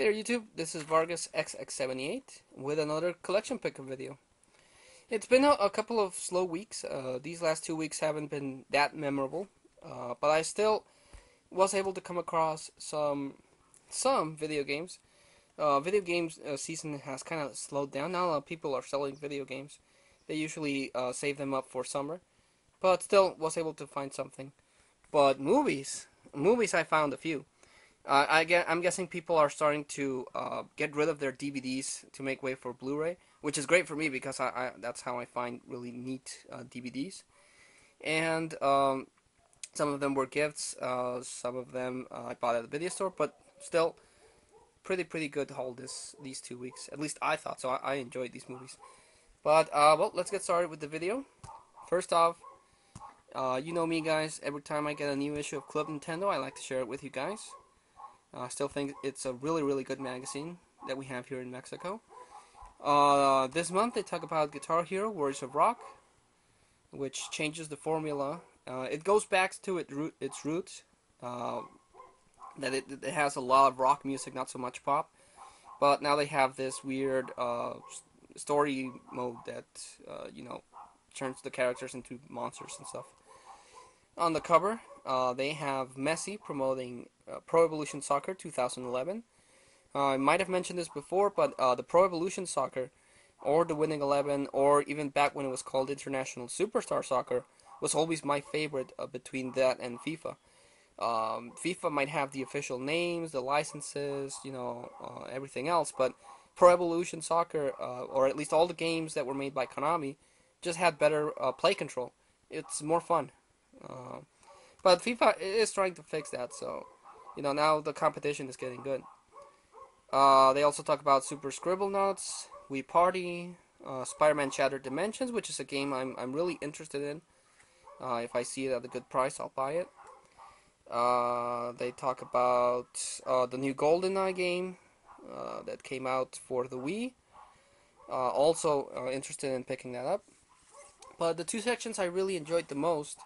Hey there YouTube, this is Vargas XX78 with another collection picker video. It's been a couple of slow weeks. These last 2 weeks haven't been that memorable, but I still was able to come across some video games. Video games season has kind of slowed down. Not a lot of people are selling video games. They usually save them up for summer, but still was able to find something. But movies I found a few. I'm guessing people are starting to get rid of their DVDs to make way for Blu-ray, which is great for me because that's how I find really neat DVDs. And some of them were gifts, some of them I bought at the video store, but still pretty good haul these 2 weeks. At least I thought so. I enjoyed these movies. But well, let's get started with the video. First off, you know me, guys. Every time I get a new issue of Club Nintendo, I like to share it with you guys. I still think it's a really good magazine that we have here in Mexico. This month they talk about Guitar Hero Warriors of Rock, which changes the formula. It goes back to its roots, that it has a lot of rock music, not so much pop. But now they have this weird story mode that turns the characters into monsters and stuff. On the cover, they have Messi promoting Pro Evolution Soccer 2011. I might have mentioned this before, but the Pro Evolution Soccer, or the Winning 11, or even back when it was called International Superstar Soccer, was always my favorite between that and FIFA. FIFA might have the official names, the licenses, everything else, but Pro Evolution Soccer, or at least all the games that were made by Konami, just had better play control. It's more fun. But FIFA is trying to fix that, so now the competition is getting good. They also talk about Super Scribblenauts, Wii Party, Spider-Man Shattered Dimensions, which is a game I'm really interested in. If I see it at a good price, I'll buy it. They talk about the new GoldenEye game that came out for the Wii. Also interested in picking that up. But the two sections I really enjoyed the most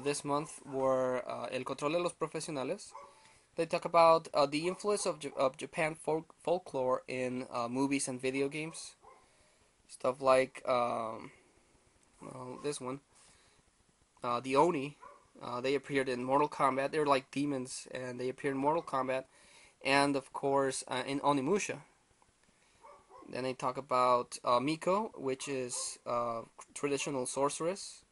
this month were El Control de los Profesionales. They talk about the influence of Japan folklore in movies and video games. Stuff like this one, the Oni. They appeared in Mortal Kombat. They're like demons, and they appeared in Mortal Kombat, and of course in Onimusha. Then they talk about Miko, which is traditional sorceress,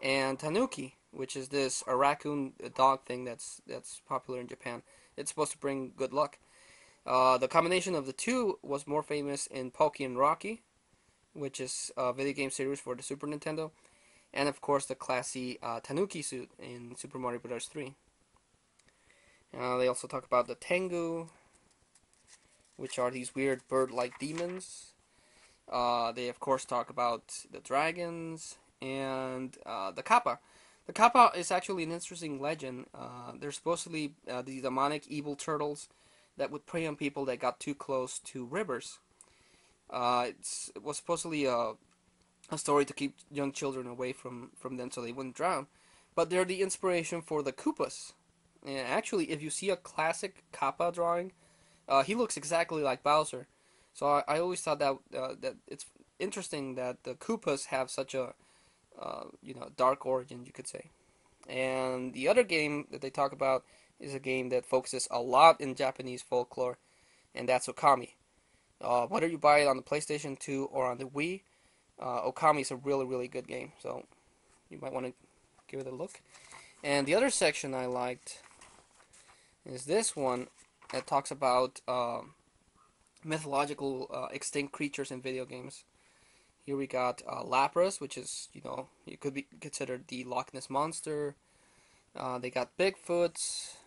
and Tanuki, which is this a raccoon dog thing that's popular in Japan. It's supposed to bring good luck. The combination of the two was more famous in Poki and Rocky, which is a video game series for the Super Nintendo, and of course the classy Tanuki suit in Super Mario Bros. 3. They also talk about the Tengu, which are these weird bird-like demons. They of course talk about the dragons and the Kappa. The Kappa is actually an interesting legend. They're supposedly these demonic evil turtles that would prey on people that got too close to rivers. It was supposedly a story to keep young children away from them so they wouldn't drown. But they're the inspiration for the Koopas. And actually, if you see a classic Kappa drawing, he looks exactly like Bowser. So I always thought that it's interesting that the Koopas have such a dark origin, you could say. And the other game that they talk about is a game that focuses a lot in Japanese folklore, and that's Okami. Whether you buy it on the PlayStation 2 or on the Wii, Okami is a really good game, so you might want to give it a look. And the other section I liked is this one that talks about mythological extinct creatures in video games. Here we got Lapras, which is, it could be considered the Loch Ness Monster. They got Bigfoots.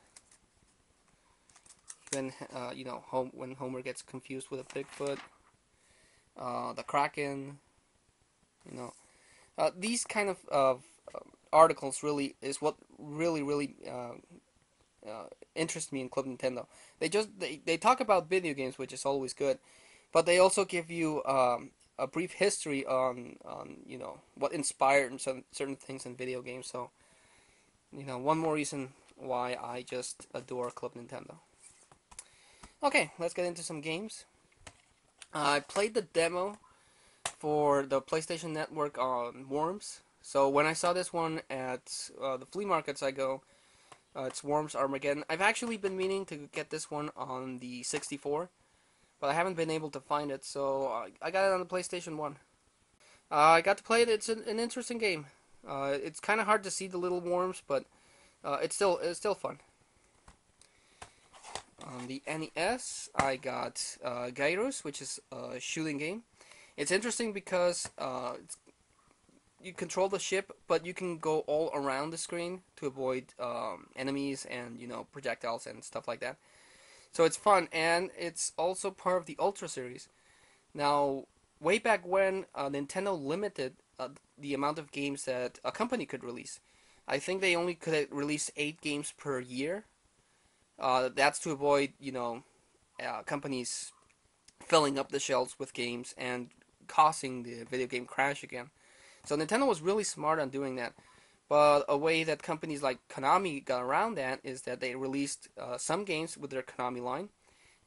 When, when Homer gets confused with a Bigfoot. The Kraken. These kind of articles really is what really interests me in Club Nintendo. They talk about video games, which is always good, but they also give you a brief history on what inspired certain things in video games. So one more reason why I just adore Club Nintendo. Okay, let's get into some games. I played the demo for the PlayStation Network on Worms. So when I saw this one at the flea markets I go, it's Worms Armageddon. I've actually been meaning to get this one on the 64, but I haven't been able to find it, so I got it on the PlayStation 1. I got to play it. It's an interesting game. It's kind of hard to see the little worms, but it's still fun. On the NES, I got Gyros, which is a shooting game. It's interesting because you control the ship, but you can go all around the screen to avoid enemies and projectiles and stuff like that. So it's fun, and it's also part of the Ultra series. Now, way back when, Nintendo limited the amount of games that a company could release. I think they only could release 8 games per year. That's to avoid, companies filling up the shelves with games and causing the video game crash again. So Nintendo was really smart on doing that. But a way that companies like Konami got around that is that they released some games with their Konami line,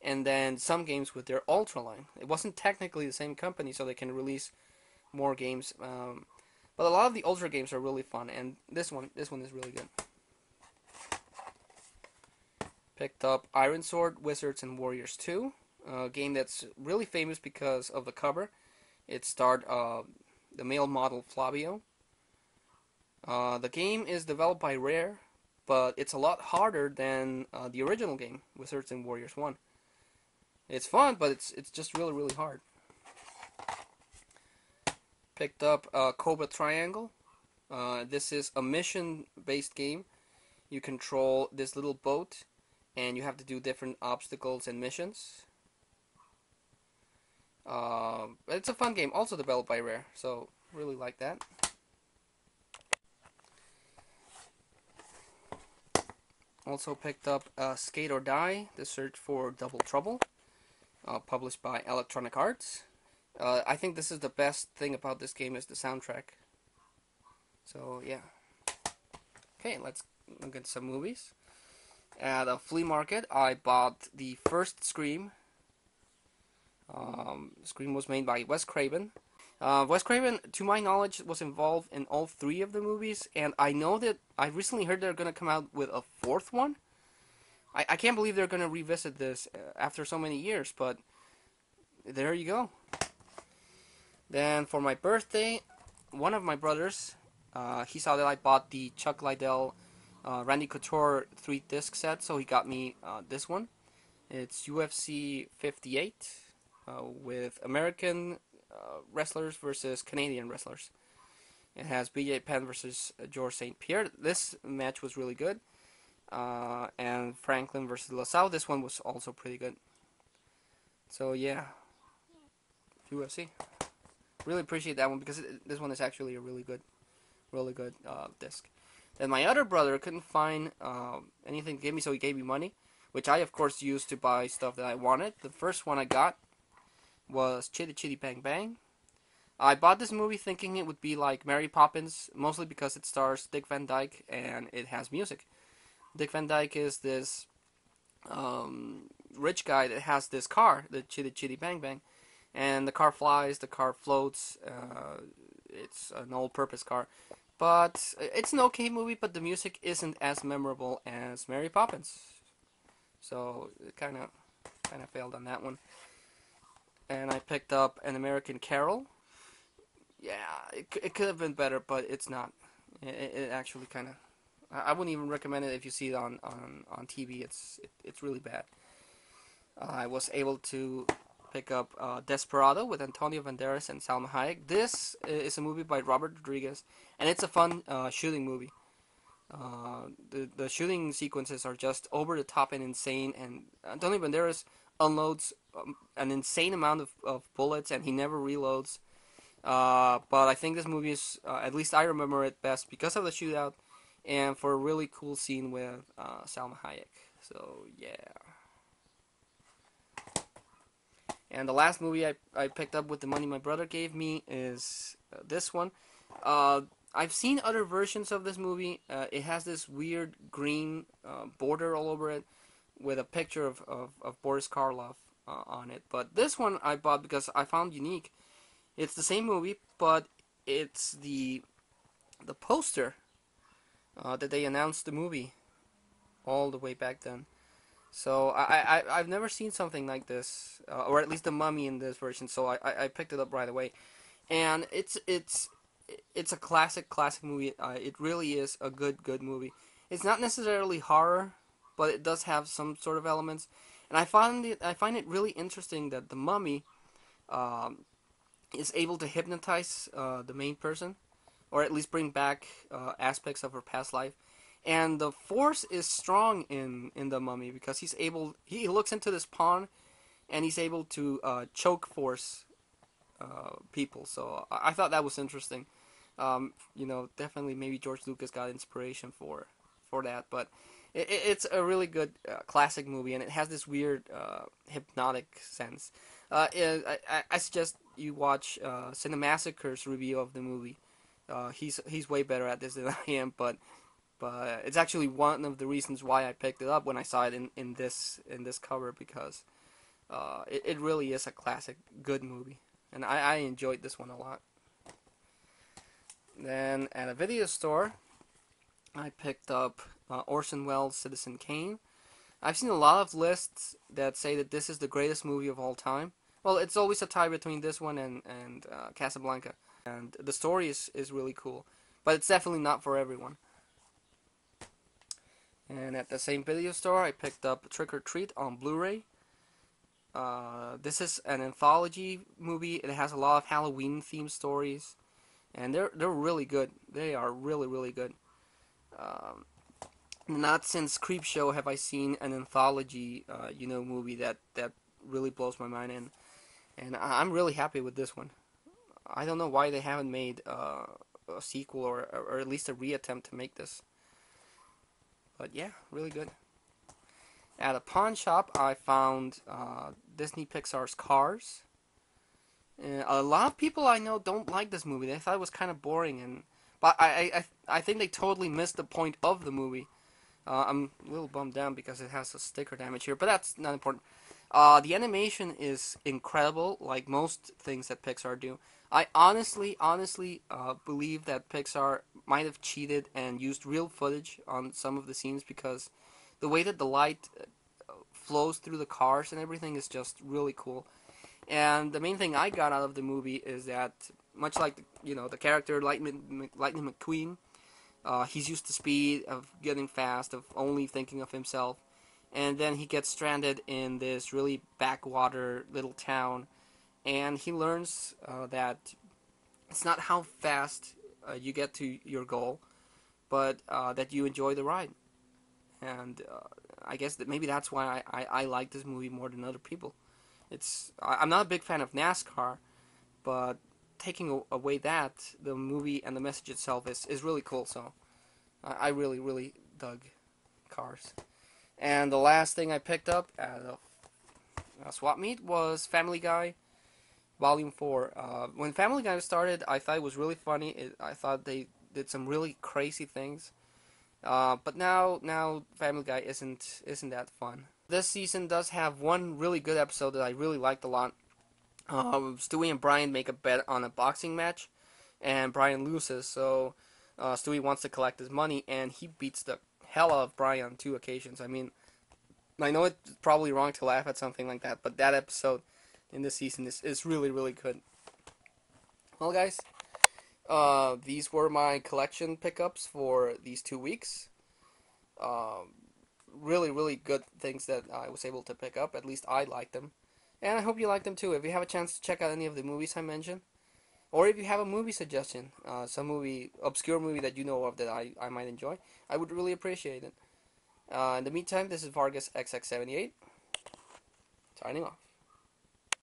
and then some games with their Ultra line. It wasn't technically the same company, so they can release more games. But a lot of the Ultra games are really fun, and this one is really good. Picked up Iron Sword, Wizards and Warriors 2, a game that's really famous because of the cover. It starred the male model Flavio. The game is developed by Rare, but it's a lot harder than the original game, Wizards and Warriors 1. It's fun, but it's just really, really hard. Picked up Cobra Triangle. This is a mission-based game. You control this little boat, and you have to do different obstacles and missions. It's a fun game, also developed by Rare, so really like that. Also picked up Skate or Die, The Search for Double Trouble, published by Electronic Arts. I think this is the best thing about this game is the soundtrack. So yeah. Okay, let's look at some movies. At a flea market, I bought the first Scream. Scream was made by Wes Craven. Wes Craven, to my knowledge, was involved in all 3 of the movies, and I know that I recently heard they're going to come out with a 4th one. I can't believe they're going to revisit this after so many years, but there you go. Then for my birthday, one of my brothers, he saw that I bought the Chuck Liddell Randy Couture 3-disc set, so he got me this one. It's UFC 58 with American wrestlers versus Canadian wrestlers. It has BJ Penn versus George St. Pierre. This match was really good. And Franklin versus LaSalle. This one was also pretty good. So yeah, UFC. Really appreciate that one because this one is actually a really good disc. Then my other brother couldn't find anything to give me, so he gave me money, which I of course used to buy stuff that I wanted. The first one I got was Chitty Chitty Bang Bang. I bought this movie thinking it would be like Mary Poppins, mostly because it stars Dick Van Dyke and it has music. Dick Van Dyke is this rich guy that has this car, the Chitty Chitty Bang Bang, and the car flies, the car floats. It's an all-purpose car, but it's an okay movie. But the music isn't as memorable as Mary Poppins, so it kind of failed on that one. And I picked up An American Carol. Yeah, it could have been better, but it's not. It actually kind of. I wouldn't even recommend it if you see it on TV. It's really bad. I was able to pick up Desperado with Antonio Banderas and Salma Hayek. This is a movie by Robert Rodriguez, and it's a fun shooting movie. The shooting sequences are just over the top and insane, and Antonio Banderas unloads an insane amount of bullets, and he never reloads. But I think this movie is, at least I remember it best because of the shootout and for a really cool scene with Salma Hayek. So, yeah. And the last movie I picked up with the money my brother gave me is this one. I've seen other versions of this movie. It has this weird green border all over it. with a picture of Boris Karloff on it. But this one I bought because I found unique. It's the same movie, but it's the poster that they announced the movie all the way back then. So I've never seen something like this, or at least the Mummy in this version. So I picked it up right away, and it's a classic movie. It really is a good movie. It's not necessarily horror, but it does have some sort of elements. And I find it really interesting that the Mummy um, is able to hypnotize the main person, or at least bring back aspects of her past life. And the force is strong in the Mummy because he looks into this pond and he's able to choke force people. So I thought that was interesting. Definitely maybe George Lucas got inspiration for that, but it's a really good classic movie, and it has this weird hypnotic sense. I suggest you watch Cinemassacre's review of the movie. He's way better at this than I am, but it's actually one of the reasons why I picked it up when I saw it in this cover, because it really is a classic good movie, and I enjoyed this one a lot. Then at a video store, I picked up Orson Welles' Citizen Kane. I've seen a lot of lists that say that this is the greatest movie of all time. Well, it's always a tie between this one and Casablanca, and the story is really cool, but it's definitely not for everyone. And at the same video store, I picked up Trick or Treat on Blu-ray. This is an anthology movie. It has a lot of Halloween-themed stories, and they're really good. They are really good. Um, Not since Creepshow have I seen an anthology, movie that really blows my mind, and I'm really happy with this one. I don't know why they haven't made a sequel or at least a reattempt to make this. But yeah, really good. At a pawn shop, I found Disney Pixar's Cars. A lot of people I know don't like this movie. They thought it was kind of boring, but I think they totally missed the point of the movie. I'm a little bummed down because it has a sticker damage here, but that's not important. The animation is incredible, like most things that Pixar do. I honestly believe that Pixar might have cheated and used real footage on some of the scenes, because the way that the light flows through the cars and everything is just really cool. And the main thing I got out of the movie is that, much like the character Lightning McQueen, he's used to speed, of getting fast, of only thinking of himself, and then he gets stranded in this really backwater little town, and he learns that it's not how fast you get to your goal, but that you enjoy the ride. And I guess that maybe that's why I like this movie more than other people. I'm not a big fan of NASCAR, but taking away that, the movie and the message itself is really cool. So I really dug Cars. And the last thing I picked up at a swap meet was Family Guy Volume 4. When Family Guy started, I thought it was really funny. I thought they did some really crazy things. But now Family Guy isn't that fun. This season does have one really good episode that I really liked a lot. Stewie and Brian make a bet on a boxing match, and Brian loses, so Stewie wants to collect his money, and he beats the hell out of Brian on 2 occasions. I mean, I know it's probably wrong to laugh at something like that, but that episode in this season is really good. Well, guys, these were my collection pickups for these 2 weeks. Really good things that I was able to pick up. At least I liked them. And I hope you like them too. If you have a chance to check out any of the movies I mentioned, or if you have a movie suggestion, some obscure movie that you know of that I might enjoy, I would really appreciate it. In the meantime, this is Vargas XX78, signing off.